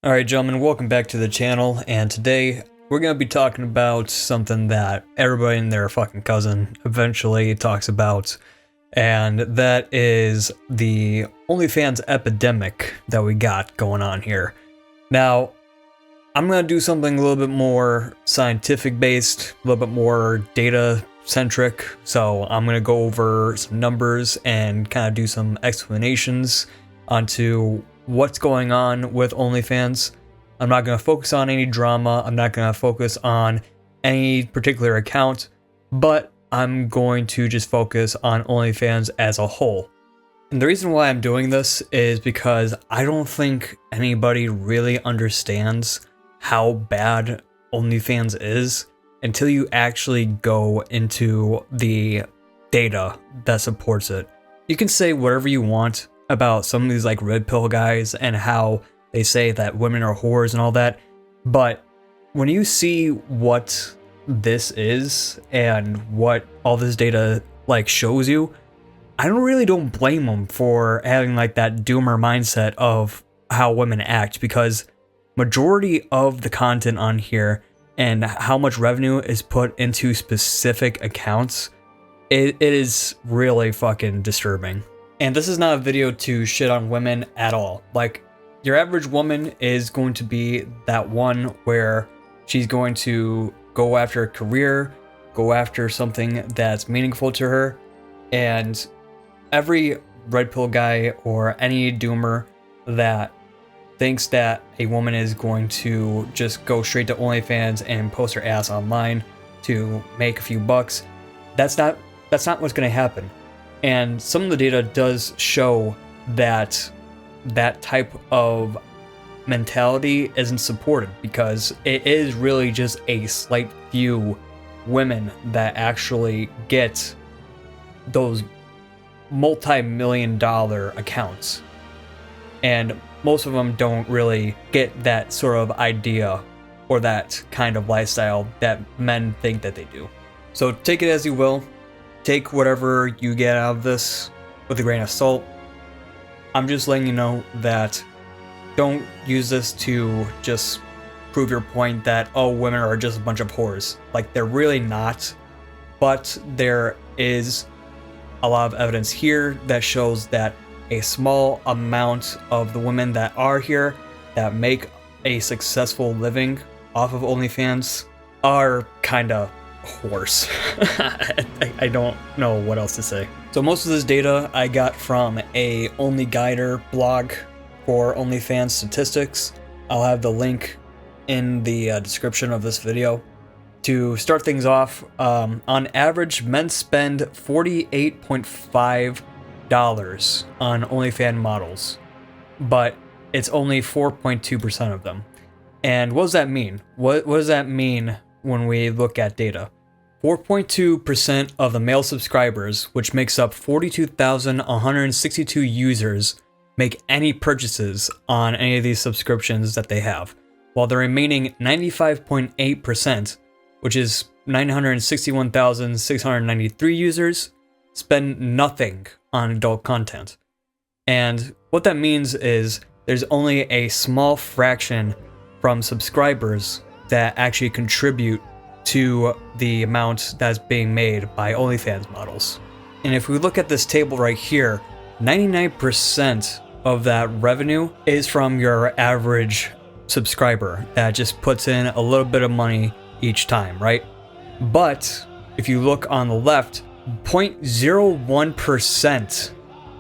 Alright gentlemen, welcome back to the channel, and today we're going to be talking about something that everybody and their fucking cousin eventually talks about, and that is the OnlyFans epidemic that we got going on here. Now, I'm going to do something a little bit more scientific based, a little bit more data centric, so I'm going to go over some numbers and kind of do some explanations onto what's going on with OnlyFans. I'm not going to focus on any drama. I'm not going to focus on any particular account, but I'm going to just focus on OnlyFans as a whole. And the reason why I'm doing this is because I don't think anybody really understands how bad OnlyFans is until you actually go into the data that supports it. You can say whatever you want about some of these like red pill guys and how they say that women are whores and all that, but when you see what this is and what all this data like shows you, I don't blame them for having like that doomer mindset of how women act, because majority of the content on here and how much revenue is put into specific accounts, it is really fucking disturbing. And this is not a video to shit on women at all. Like, your average woman is going to be that one where she's going to go after a career, go after something that's meaningful to her, and every red pill guy or any doomer that thinks that a woman is going to just go straight to OnlyFans and post her ass online to make a few bucks, that's not what's going to happen. And some of the data does show that that type of mentality isn't supported, because it is really just a slight few women that actually get those multi-million-dollar accounts. And most of them don't really get that sort of idea or that kind of lifestyle that men think that they do. So take it as you will. Take whatever you get out of this with a grain of salt. I'm just letting you know that don't use this to just prove your point that, oh, women are just a bunch of whores. Like, they're really not. But there is a lot of evidence here that shows that a small amount of the women that are here that make a successful living off of OnlyFans are kinda horse. I don't know what else to say. So most of this data I got from a OnlyGuider blog for OnlyFans statistics. I'll have the link in the description of this video. To start things off, on average, men spend $48.5 on OnlyFans models, but it's only 4.2% of them. And what does that mean? What does that mean when we look at data? 4.2% of the male subscribers, which makes up 42,162 users, make any purchases on any of these subscriptions that they have, while the remaining 95.8%, which is 961,693 users, spend nothing on adult content. And what that means is there's only a small fraction from subscribers that actually contribute to the amount that's being made by OnlyFans models. And if we look at this table right here, 99% of that revenue is from your average subscriber that just puts in a little bit of money each time, right? But if you look on the left, 0.01%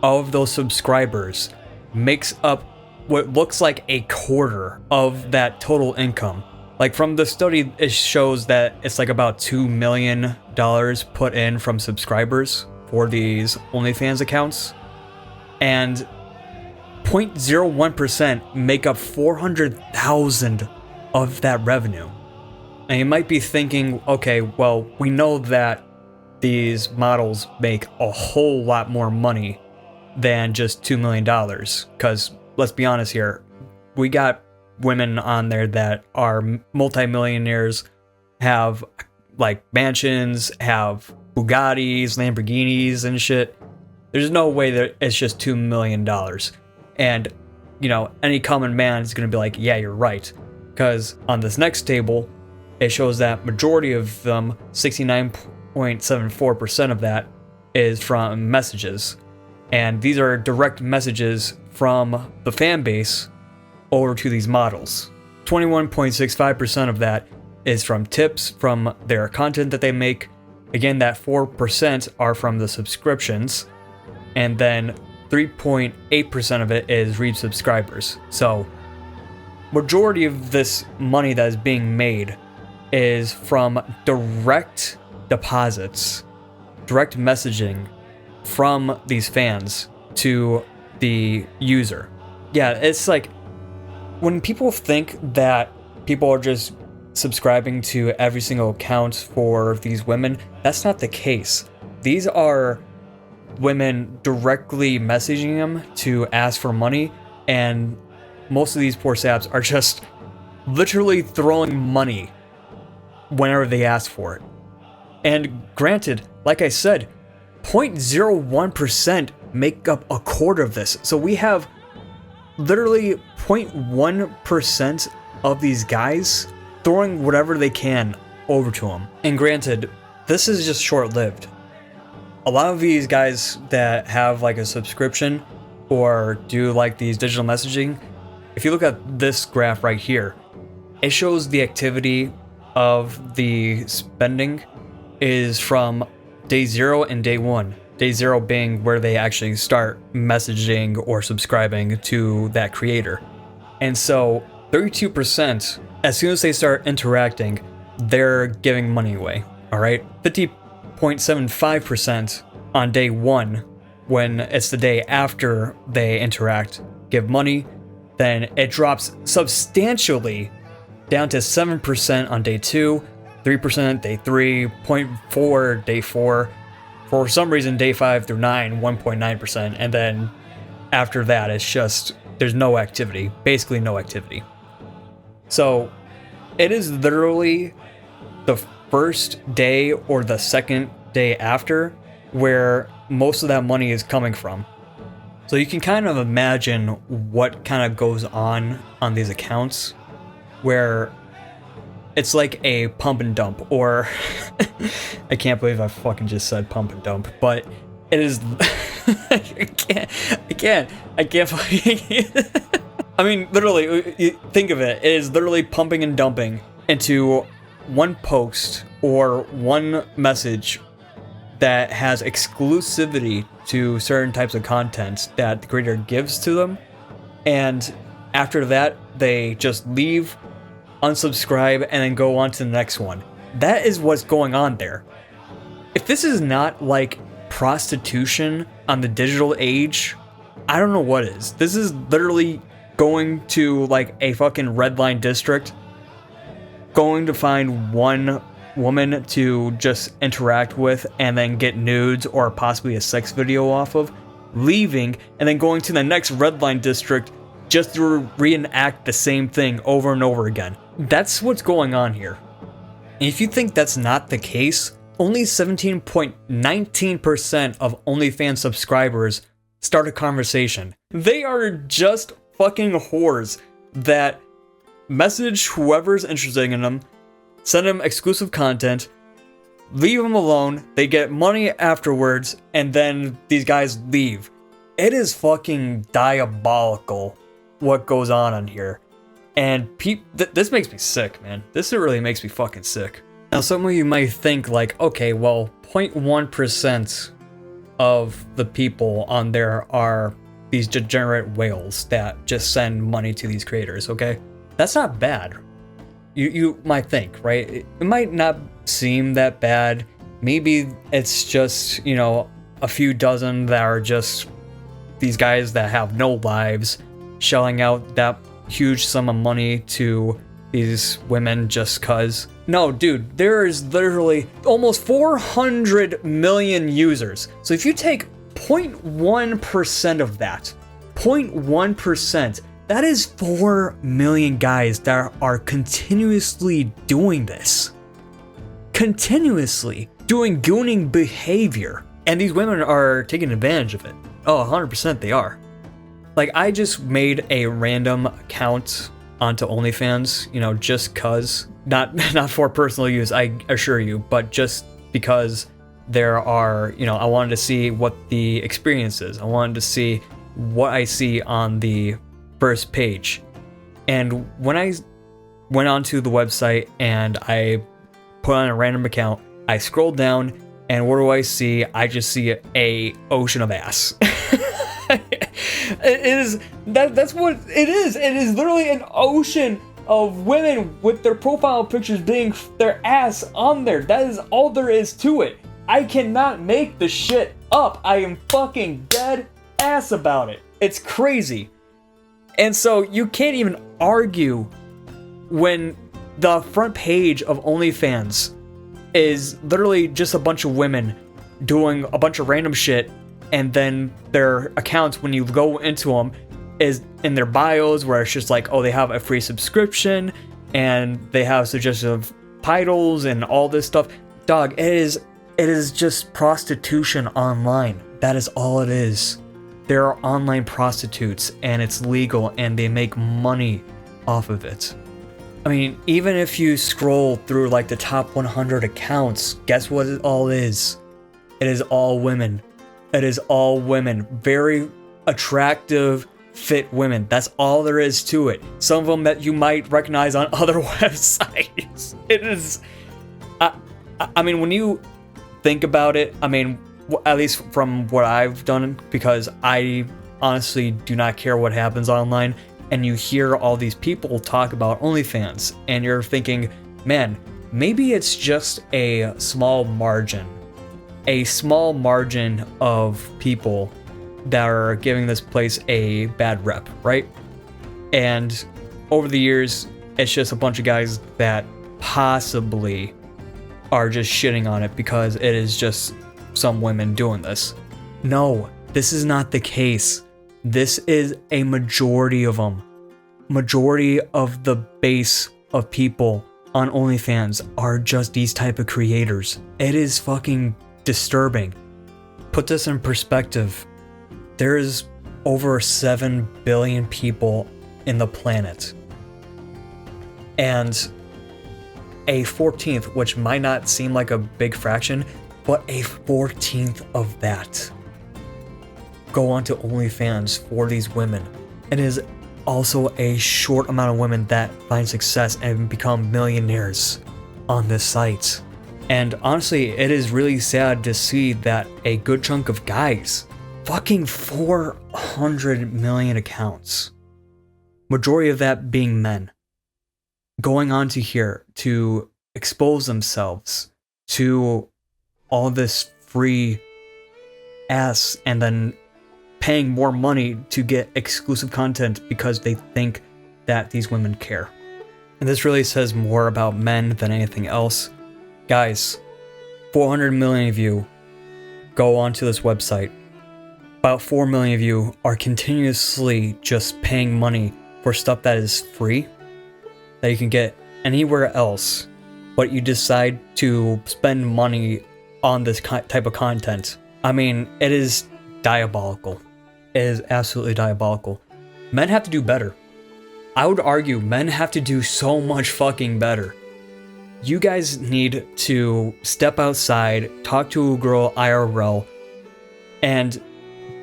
of those subscribers makes up what looks like a quarter of that total income. Like, from the study, it shows that it's like about $2 million put in from subscribers for these OnlyFans accounts. And 0.01% make up 400,000 of that revenue. And you might be thinking, okay, well, we know that these models make a whole lot more money than just $2 million. Because, let's be honest here, we got women on there that are multimillionaires, have like mansions, have Bugattis, Lamborghinis and shit. There's no way that it's just $2 million. And any common man is going to be like, yeah, you're right. Because on this next table, it shows that majority of them, 69.74% of that, is from messages. And these are direct messages from the fan base over to these models. 21.65% of that is from tips from their content that they make. Again, that 4% are from the subscriptions. And then 3.8% of it is resubscribers. So, majority of this money that is being made is from direct deposits, direct messaging from these fans to the user. Yeah, it's like when people think that people are just subscribing to every single account for these women, that's not the case. These are women directly messaging them to ask for money, and most of these poor saps are just literally throwing money whenever they ask for it. And granted, like I said, 0.01% make up a quarter of this. So we have literally 0.1% of these guys throwing whatever they can over to them. And granted, this is just short-lived. A lot of these guys that have like a subscription or do like these digital messaging, if you look at this graph right here, it shows the activity of the spending is from day 0 and day 1. Day 0 being where they actually start messaging or subscribing to that creator. And so 32%, as soon as they start interacting, they're giving money away, all right? 50.75% on day 1, when it's the day after they interact, give money. Then it drops substantially down to 7% on day 2, 3% day 3, 0.4 day 4. For some reason, day 5 through 9, 1.9%. And then after that, it's just, there's no activity, basically no activity. So it is literally the first day or the second day after where most of that money is coming from. So you can kind of imagine what kind of goes on these accounts, where it's like a pump and dump, or I can't believe I fucking just said pump and dump, but it is. I can't. I mean, literally, you think of it. It is literally pumping and dumping into one post or one message that has exclusivity to certain types of content that the creator gives to them. And after that, they just leave, unsubscribe, and then go on to the next one. That is what's going on there. If this is not like prostitution on the digital age, I don't know what is. This is literally going to like a fucking red line district, going to find one woman to just interact with and then get nudes or possibly a sex video off of, leaving, and then going to the next red line district just to reenact the same thing over and over again. That's what's going on here. And if you think that's not the case, only 17.19% of OnlyFans subscribers start a conversation. They are just fucking whores that message whoever's interested in them, send them exclusive content, leave them alone, they get money afterwards, and then these guys leave. It is fucking diabolical what goes on here. And this makes me sick, man. This really makes me fucking sick. Now, some of you might think like, okay, well, 0.1% of the people on there are these degenerate whales that just send money to these creators, okay? That's not bad. You might think, right? It might not seem that bad. Maybe it's just, a few dozen that are just these guys that have no lives shelling out that huge sum of money to these women just cuz. No, dude, there is literally almost 400 million users. So if you take 0.1% of that, 0.1%, that is 4 million guys that are continuously doing this. Continuously doing gooning behavior. And these women are taking advantage of it. Oh, 100% they are. Like, I just made a random account onto OnlyFans, you know, just cause, not for personal use, I assure you, but just because there are, you know, I wanted to see what the experience is. I wanted to see what I see on the first page. And when I went onto the website and I put on a random account, I scrolled down, and what do I see? I just see a ocean of ass. That's what it is. It is literally an ocean of women with their profile pictures being their ass on there. That is all there is to it. I cannot make the shit up. I am fucking dead ass about it. It's crazy. And so you can't even argue when the front page of OnlyFans is literally just a bunch of women doing a bunch of random shit, and then their accounts, when you go into them, is in their bios where it's just like, oh, they have a free subscription and they have suggestive titles and all this stuff. Dog, it is just prostitution online. That is all it is. There are online prostitutes, and it's legal, and they make money off of it. I mean, even if you scroll through like the top 100 accounts, guess what it all is? It is all women. It is all women. Very attractive, fit women. That's all there is to it. Some of them that you might recognize on other websites. It is... I mean, when you think about it, I mean, at least from what I've done, because I honestly do not care what happens online, and you hear all these people talk about OnlyFans, and you're thinking, man, maybe it's just a small margin of people that are giving this place a bad rep, right? And over the years, it's just a bunch of guys that possibly are just shitting on it because it is just some women doing this. No, this is not the case. This is a majority of them. Majority of the base of people on OnlyFans are just these type of creators. It is fucking disturbing. Put this in perspective. There's over 7 billion people in the planet. And a 14th, which might not seem like a big fraction, but a 14th of that go onto OnlyFans for these women. It is also a short amount of women that find success and become millionaires on this site. And honestly, it is really sad to see that a good chunk of guys, fucking 400 million accounts, majority of that being men, going onto here to expose themselves to all this free ass and then paying more money to get exclusive content because they think that these women care. And this really says more about men than anything else. Guys, 400 million of you go onto this website. About 4 million of you are continuously just paying money for stuff that is free, that you can get anywhere else, but you decide to spend money on this type of content. I mean, it is diabolical. It is absolutely diabolical. Men have to do better. I would argue men have to do so much fucking better. You guys need to step outside, talk to a girl IRL, and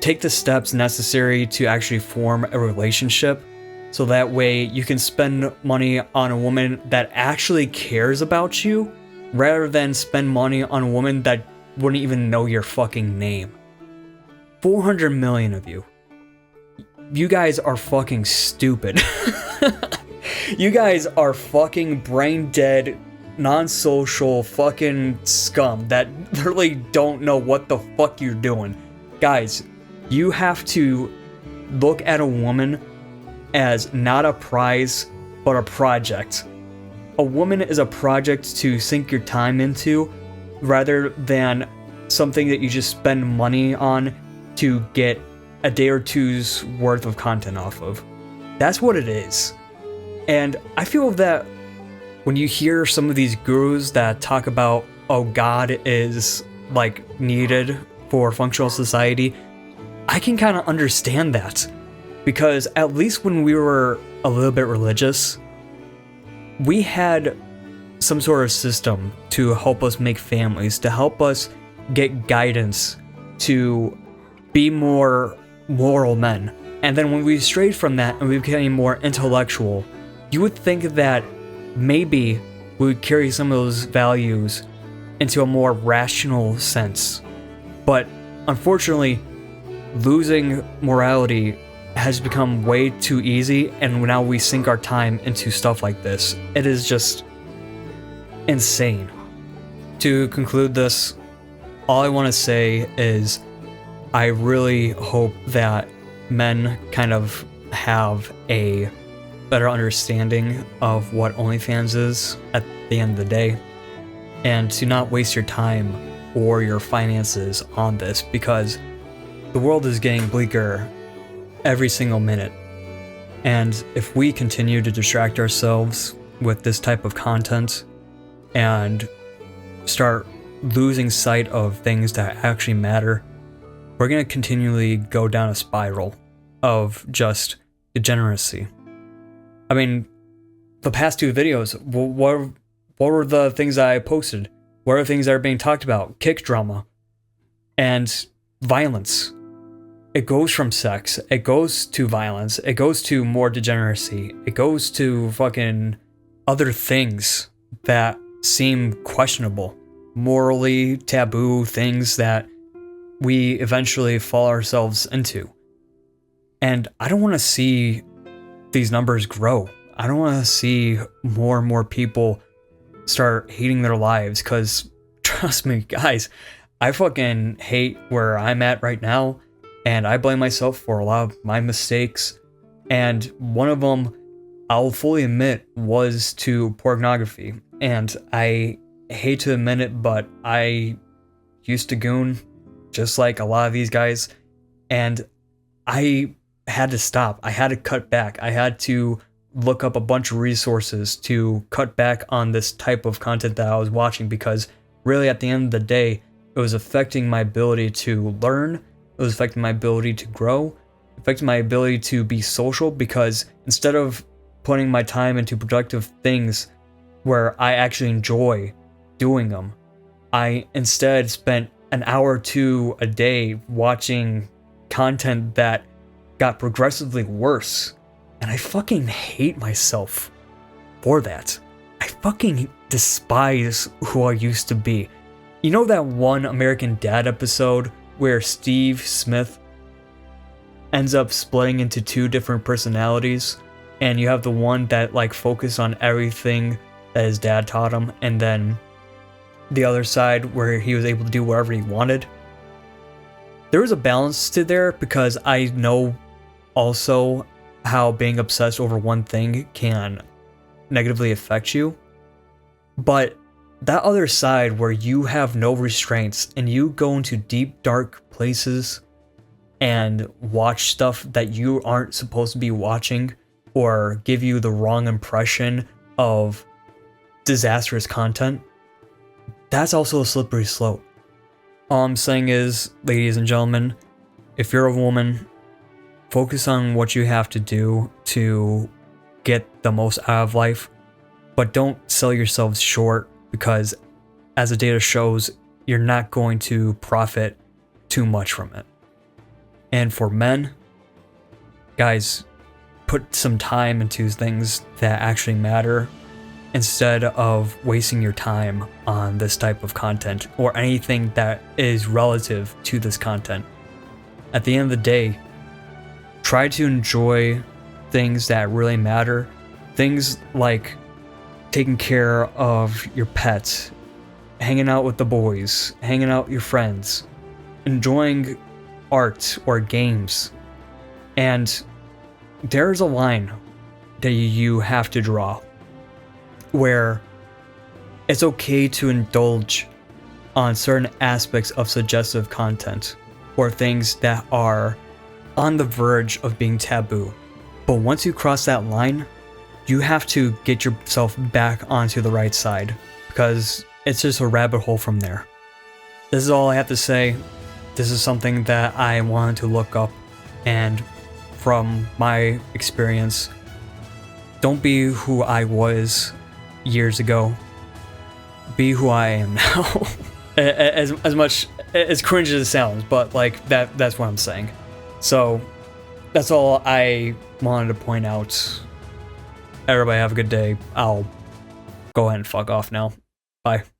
take the steps necessary to actually form a relationship, so that way you can spend money on a woman that actually cares about you, rather than spend money on a woman that wouldn't even know your fucking name. 400 million of you. You guys are fucking stupid. You guys are fucking brain dead, non-social fucking scum that literally don't know what the fuck you're doing. Guys, you have to look at a woman as not a prize, but a project. A woman is a project to sink your time into, rather than something that you just spend money on to get a day or two's worth of content off of. That's what it is. And I feel that when you hear some of these gurus that talk about, oh, God is like needed for functional society, I can kind of understand that, Because at least when we were a little bit religious, we had some sort of system to help us make families, to help us get guidance to be more moral men. And then when we strayed from that and we became more intellectual, you would think that maybe we would carry some of those values into a more rational sense. But unfortunately, losing morality has become way too easy, and now we sink our time into stuff like this. It is just insane. To conclude this, all I want to say is I really hope that men kind of have a better understanding of what OnlyFans is at the end of the day, and to not waste your time or your finances on this, because the world is getting bleaker every single minute. And if we continue to distract ourselves with this type of content and start losing sight of things that actually matter, we're going to continually go down a spiral of just degeneracy. I mean, the past two videos, what were the things I posted? What are the things that are being talked about? Kick drama and violence. It goes from sex, it goes to violence, it goes to more degeneracy, it goes to fucking other things that seem questionable, morally taboo things that we eventually fall ourselves into. And I don't want to see these numbers grow. I don't want to see more and more people start hating their lives, because trust me, guys, I fucking hate where I'm at right now. And I blame myself for a lot of my mistakes. And one of them, I'll fully admit, was to pornography. And I hate to admit it, but I used to goon, just like a lot of these guys. And I had to stop. I had to cut back. I had to look up a bunch of resources to cut back on this type of content that I was watching, because really at the end of the day, it was affecting my ability to learn. It was affecting my ability to grow, affecting my ability to be social, because instead of putting my time into productive things where I actually enjoy doing them, I instead spent an hour or two a day watching content that got progressively worse. And I fucking hate myself for that. I fucking despise who I used to be. You know that one American Dad episode where Steve Smith ends up splitting into two different personalities, and you have the one that like focus on everything that his dad taught him, and then the other side where he was able to do whatever he wanted? There was a balance to there, because I know also how being obsessed over one thing can negatively affect you, but that other side where you have no restraints and you go into deep, dark places and watch stuff that you aren't supposed to be watching, or give you the wrong impression of disastrous content, that's also a slippery slope. All I'm saying is, ladies and gentlemen, if you're a woman, focus on what you have to do to get the most out of life, but don't sell yourselves short, because as the data shows, you're not going to profit too much from it. And for men, guys, put some time into things that actually matter, instead of wasting your time on this type of content or anything that is relative to this content. At the end of the day, try to enjoy things that really matter. Things like taking care of your pets, hanging out with the boys, hanging out with your friends, enjoying art or games. And there's a line that you have to draw where it's okay to indulge on certain aspects of suggestive content or things that are on the verge of being taboo. But once you cross that line, you have to get yourself back onto the right side, because it's just a rabbit hole from there. This is all I have to say. This is something that I wanted to look up and from my experience. Don't be who I was years ago. Be who I am now. as much as cringe as it sounds, but like that's what I'm saying. So that's all I wanted to point out. Everybody have a good day. I'll go ahead and fuck off now. Bye.